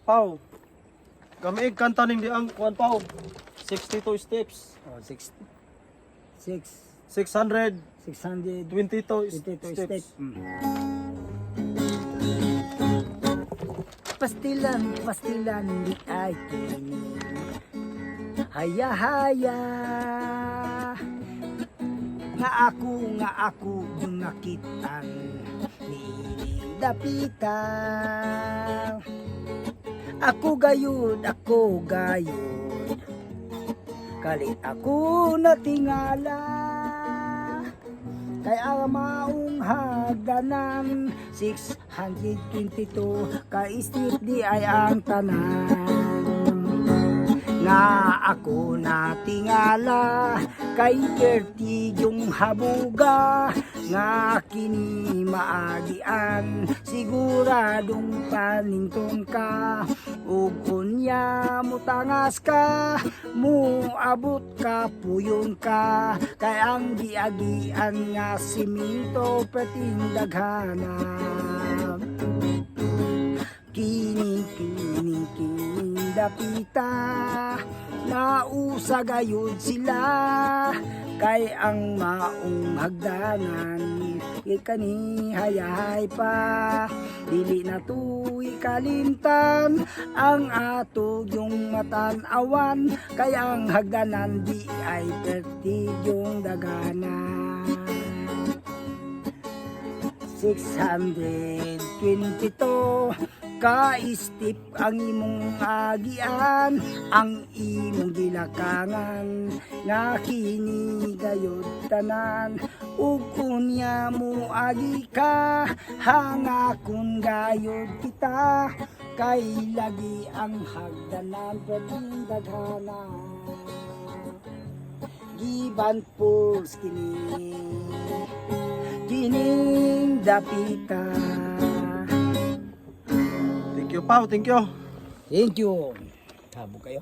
Pau. Kami kanta ning di ang kuan Pau. 62 steps. Oh, 6 622 622 steps. steps. Pastilan di ay kini. Haya nga ako yung nakitan nining dapitan. Ako gayud kalit ako natingala kay ang maong hagdanan 622 ka street di ay ang tanan nga ako natingala kay 30 yung habuga nga kini maagian siguradong panington ka ug unya mutangas ka muabot ka puyon ka kay ang giagian nga siminto peting daghana kini dapita nausa gayud sila kay ang maong hagdanan ikani hayay pa dili na tuy kalimtan ang ato yung matan-awan kay ang hagdanan di ay perti yung daganan 622 ka-istip ang imong agian ang imong gilakangan nga kini gayud tanan ug unya mo agi ka hangakon gayud kita kay lagi ang hagdanan perting daghana giban pulse kining dapita. Thank you Pau, thank you. Thank you. Habo kayo.